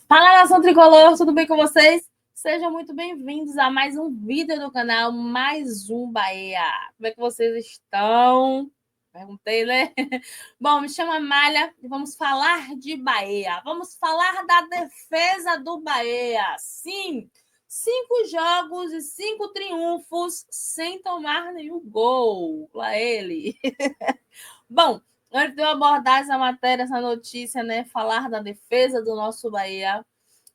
Fala, nação tricolor, tudo bem com vocês? Sejam muito bem-vindos a mais um vídeo do canal, mais um Bahia. Como é que vocês estão? Perguntei, né? Bom, me chamo Amália e vamos falar de Bahia. Vamos falar da defesa do Bahia. Sim, 5 jogos e 5 triunfos sem tomar nenhum gol. Lá ele. Bom, antes de eu abordar essa matéria, essa notícia, né? Falar da defesa do nosso Bahia.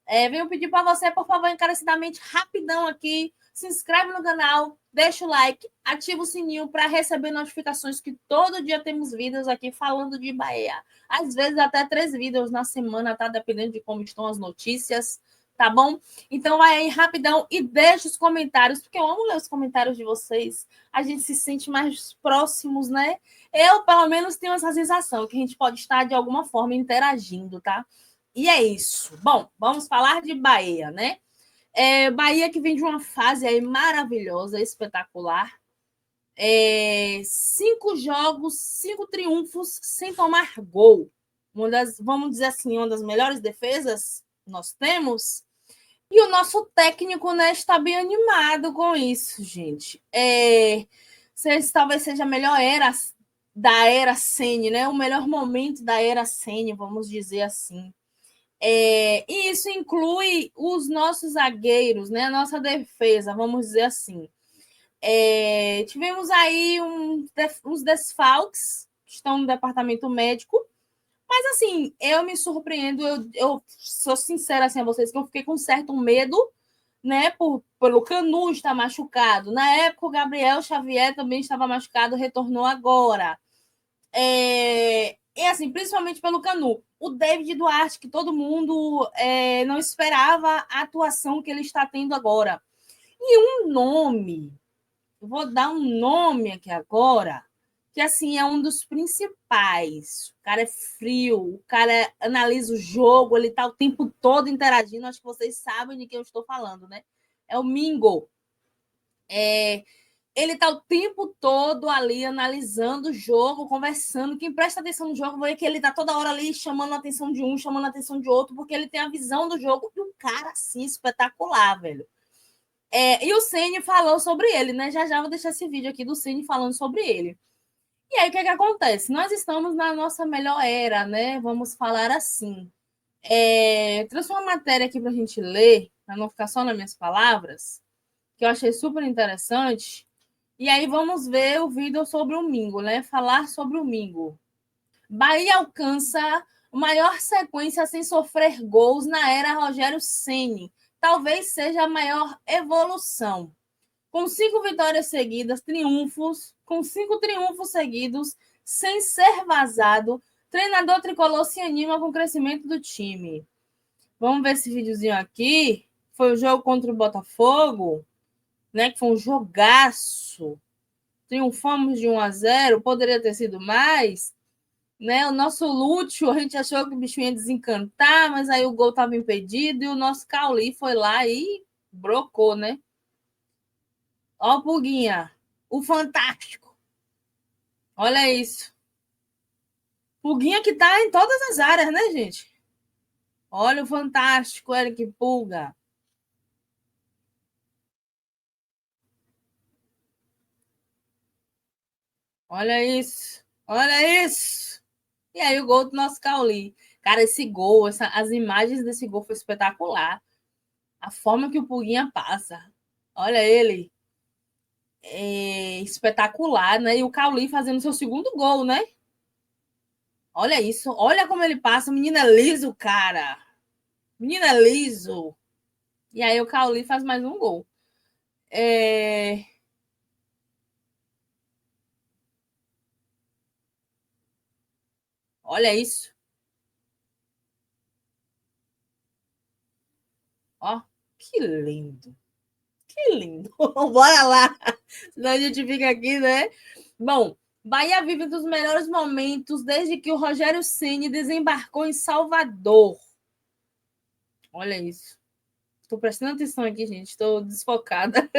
Venho pedir para você, por favor, encarecidamente, rapidão aqui, se inscreve no canal, deixa o like, ativa o sininho para receber notificações que todo dia temos vídeos aqui falando de Bahia. Às vezes até 3 vídeos na semana, tá? Dependendo de como estão as notícias, tá bom? Então vai aí rapidão e deixa os comentários, porque eu amo ler os comentários de vocês. A gente se sente mais próximos, né? Eu, pelo menos, tenho essa sensação que a gente pode estar, de alguma forma, interagindo, tá? E é isso. Bom, vamos falar de Bahia, né? Bahia que vem de uma fase aí maravilhosa, espetacular. 5 jogos, 5 triunfos sem tomar gol. Vamos dizer assim, uma das melhores defesas que nós temos. E o nosso técnico, né, está bem animado com isso, gente. Talvez seja a melhor era da era Ceni, né? O melhor momento da era Ceni, vamos dizer assim. E isso inclui os nossos zagueiros, né? A nossa defesa, vamos dizer assim. Tivemos aí uns desfalques que estão no departamento médico, mas assim, eu me surpreendo, eu sou sincera assim, a vocês, que eu fiquei com certo medo, né? Pelo Canu estar machucado. Na época, o Gabriel Xavier também estava machucado, retornou agora. E assim, principalmente pelo Canu. O David Duarte, que todo mundo não esperava a atuação que ele está tendo agora. E um nome, vou dar um nome aqui agora, que assim é um dos principais. O cara é frio, o cara analisa o jogo, ele está o tempo todo interagindo. Acho que vocês sabem de quem eu estou falando, né? É o Mingo. Ele está o tempo todo ali analisando o jogo, conversando. Quem presta atenção no jogo vê que ele está toda hora ali chamando a atenção de um, chamando a atenção de outro, porque ele tem a visão do jogo. E o cara, assim, espetacular, velho. E o Ceni falou sobre ele, né? Já vou deixar esse vídeo aqui do Ceni falando sobre ele. E aí, o que acontece? Nós estamos na nossa melhor era, né? Vamos falar assim. Trouxe uma matéria aqui para a gente ler, para não ficar só nas minhas palavras, que eu achei super interessante. E aí vamos ver o vídeo sobre o Mingo, né? Falar sobre o Mingo. Bahia alcança a maior sequência sem sofrer gols na era Rogério Ceni. Talvez seja a maior evolução. Com 5 vitórias seguidas, com 5 triunfos seguidos, sem ser vazado, treinador tricolor se anima com o crescimento do time. Vamos ver esse videozinho aqui. Foi o jogo contra o Botafogo, né? Que foi um jogaço. Triunfamos de 1-0, poderia ter sido mais, né? O nosso Lúcio, a gente achou que o bichinho ia desencantar, mas aí o gol estava impedido e o nosso Cauli foi lá e brocou, né? Ó o Puguinha, o fantástico. Olha isso. Puguinha que tá em todas as áreas, né, gente? Olha o fantástico, Eric Pulga. Olha isso. Olha isso. E aí o gol do nosso Cauli. Cara, esse gol, as imagens desse gol foi espetacular. A forma que o Puguinha passa. Olha ele. Espetacular, né? E o Cauli fazendo seu segundo gol, né? Olha isso. Olha como ele passa. Menino é liso, cara. Menino é liso. E aí o Cauli faz mais um gol. Olha isso. Ó, que lindo. Que lindo. Bora lá. Senão a gente fica aqui, né? Bom, Bahia vive um dos melhores momentos desde que o Rogério Ceni desembarcou em Salvador. Olha isso. Estou prestando atenção aqui, gente. Estou desfocada.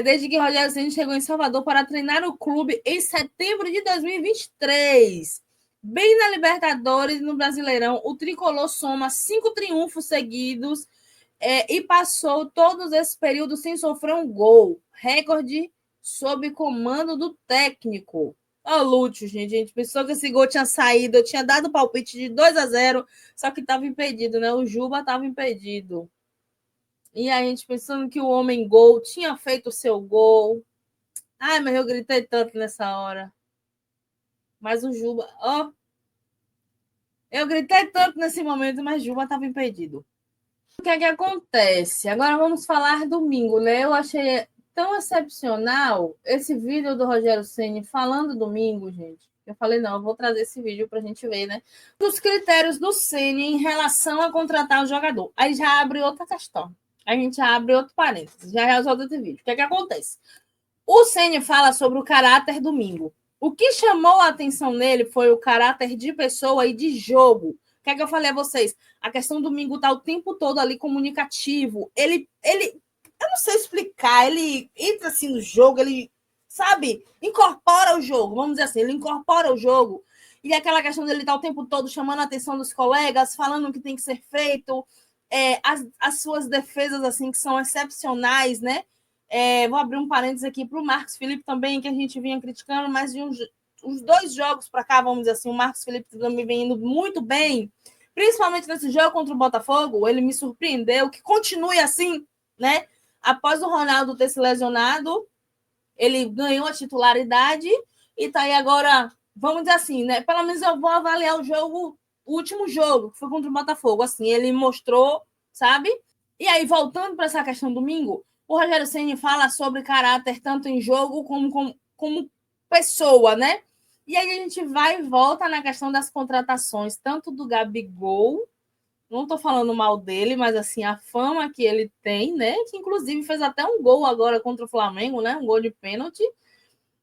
Desde que o Rogério Ceni chegou em Salvador para treinar o clube em setembro de 2023. Bem na Libertadores, no Brasileirão, o Tricolor soma 5 triunfos seguidos e passou todos esses períodos sem sofrer um gol. Recorde sob comando do técnico. Ó, Lúcio, gente. A gente pensou que esse gol tinha saído. Eu tinha dado palpite de 2-0, só que estava impedido, né? O Juba estava impedido. E a gente pensando que o homem gol tinha feito o seu gol. Ai, mas eu gritei tanto nessa hora. Mas o Juba, ó. Eu gritei tanto nesse momento, mas Juba estava impedido. O que é que acontece? Agora vamos falar domingo, né? Eu achei tão excepcional esse vídeo do Rogério Ceni falando domingo, gente. Eu falei, não, eu vou trazer esse vídeo para a gente ver, né? Os critérios do Ceni em relação a contratar o jogador. Aí já abre outra questão. A gente já abre outro parênteses, já resolve esse vídeo. O que é que acontece? O Ceni fala sobre o caráter domingo. O que chamou a atenção nele foi o caráter de pessoa e de jogo. O que é que eu falei a vocês? A questão do Domingo tá o tempo todo ali comunicativo. Eu não sei explicar, ele entra assim no jogo, ele, sabe, incorpora o jogo, vamos dizer assim, ele incorpora o jogo. E aquela questão dele estar o tempo todo chamando a atenção dos colegas, falando o que tem que ser feito, as suas defesas, assim, que são excepcionais, né? Vou abrir um parênteses aqui para o Marcos Felipe também, que a gente vinha criticando, mas de uns 2 jogos para cá, vamos dizer assim, o Marcos Felipe também vem indo muito bem, principalmente nesse jogo contra o Botafogo, ele me surpreendeu, que continue assim, né? Após o Ronaldo ter se lesionado, ele ganhou a titularidade e tá aí agora, vamos dizer assim, né? Pelo menos eu vou avaliar o último jogo, que foi contra o Botafogo, assim, ele mostrou, sabe? E aí, voltando para essa questão domingo, o Rogério Ceni fala sobre caráter tanto em jogo como pessoa, né? E aí a gente vai e volta na questão das contratações, tanto do Gabigol, não estou falando mal dele, mas assim, a fama que ele tem, né? Que inclusive fez até um gol agora contra o Flamengo, né? Um gol de pênalti.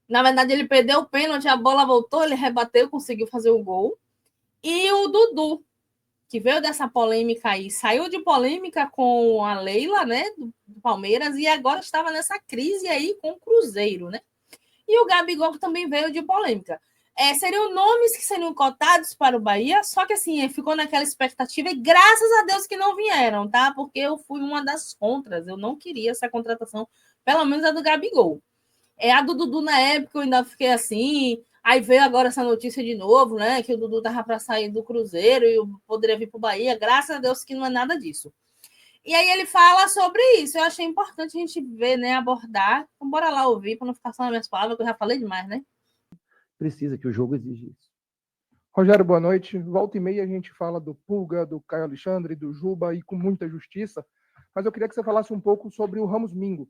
Na verdade, ele perdeu o pênalti, a bola voltou, ele rebateu, conseguiu fazer o gol. E o Dudu, que veio dessa polêmica aí, saiu de polêmica com a Leila, né, do Palmeiras, e agora estava nessa crise aí com o Cruzeiro, né? E o Gabigol também veio de polêmica. Seriam nomes que seriam cotados para o Bahia, só que assim, ficou naquela expectativa, e graças a Deus que não vieram, tá? Porque eu fui uma das contras, eu não queria essa contratação, pelo menos a do Gabigol. A do Dudu, na época, eu ainda fiquei assim. Aí veio agora essa notícia de novo, né? Que o Dudu tava para sair do Cruzeiro e poderia vir para o Bahia. Graças a Deus que não é nada disso. E aí ele fala sobre isso. Eu achei importante a gente ver, né? Abordar. Então, bora lá ouvir, para não ficar só nas minhas palavras, que eu já falei demais, né? Precisa, que o jogo exige isso. Rogério, boa noite. Volta e meia a gente fala do Pulga, do Caio Alexandre, do Juba e com muita justiça. Mas eu queria que você falasse um pouco sobre o Ramos Mingo,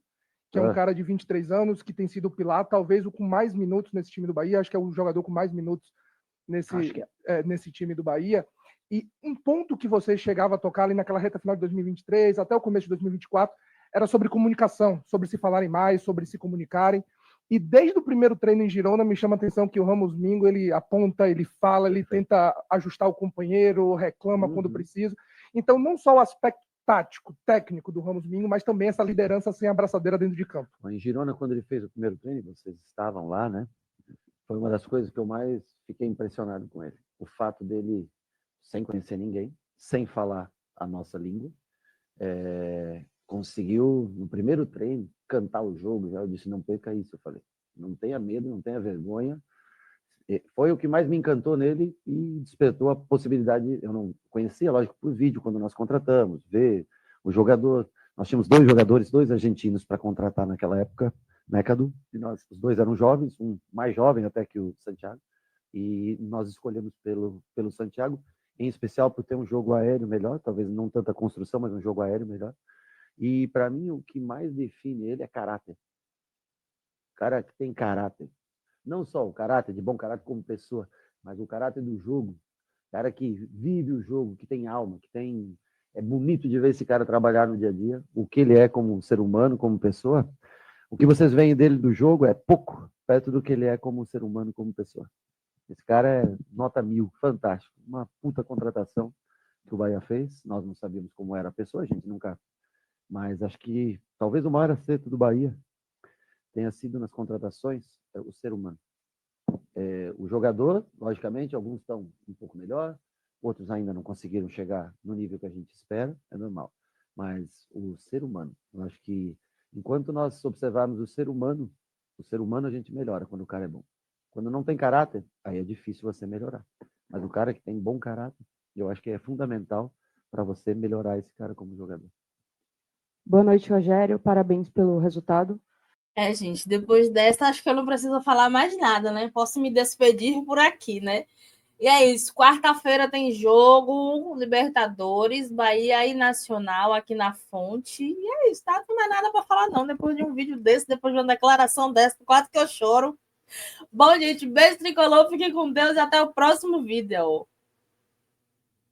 que é um cara de 23 anos, que tem sido o pilar, talvez o com mais minutos nesse time do Bahia. Acho que é o jogador com mais minutos nesse time do Bahia. E um ponto que você chegava a tocar ali naquela reta final de 2023, até o começo de 2024, era sobre comunicação, sobre se falarem mais, sobre se comunicarem. E desde o primeiro treino em Girona, me chama a atenção que o Ramos Mingo, ele aponta, ele fala, ele tenta ajustar o companheiro, reclama quando precisa. Então, não só o aspecto tático, técnico do Ramos Mingo, mas também essa liderança sem abraçadeira dentro de campo. Em Girona, quando ele fez o primeiro treino, vocês estavam lá, né? Foi uma das coisas que eu mais fiquei impressionado com ele. O fato dele, sem conhecer ninguém, sem falar a nossa língua, conseguiu, no primeiro treino, cantar o jogo. Já eu disse, não perca isso, eu falei. Não tenha medo, não tenha vergonha. Foi o que mais me encantou nele e despertou a possibilidade, eu não conhecia, lógico, por vídeo, quando nós contratamos, ver o jogador. Nós tínhamos 2 jogadores, 2 argentinos para contratar naquela época, né, Cadu? E nós, os 2 eram jovens, um mais jovem até que o Santiago, e nós escolhemos pelo Santiago, em especial por ter um jogo aéreo melhor, talvez não tanta construção, mas um jogo aéreo melhor. E para mim o que mais define ele é caráter. O cara que tem caráter. Não só o caráter, de bom caráter como pessoa, mas o caráter do jogo. O cara que vive o jogo, que tem alma, que tem... É bonito de ver esse cara trabalhar no dia a dia, o que ele é como ser humano, como pessoa. O que vocês veem dele do jogo é pouco, perto do que ele é como ser humano, como pessoa. Esse cara é nota 1000, fantástico. Uma puta contratação que o Bahia fez. Nós não sabíamos como era a pessoa, a gente nunca... Mas acho que talvez o maior acerto do Bahia tenha sido nas contratações o ser humano. O jogador, logicamente, alguns estão um pouco melhor, outros ainda não conseguiram chegar no nível que a gente espera, é normal. Mas o ser humano, eu acho que enquanto nós observarmos o ser humano a gente melhora quando o cara é bom. Quando não tem caráter, aí é difícil você melhorar. Mas o cara que tem bom caráter, eu acho que é fundamental para você melhorar esse cara como jogador. Boa noite, Rogério. Parabéns pelo resultado. Gente, depois dessa, acho que eu não preciso falar mais nada, né? Posso me despedir por aqui, né? E é isso. Quarta-feira tem jogo, Libertadores, Bahia e Nacional aqui na Fonte. E é isso, tá? Não tem mais nada para falar, não. Depois de um vídeo desse, depois de uma declaração dessa, quase que eu choro. Bom, gente, beijo tricolor, fiquem com Deus e até o próximo vídeo.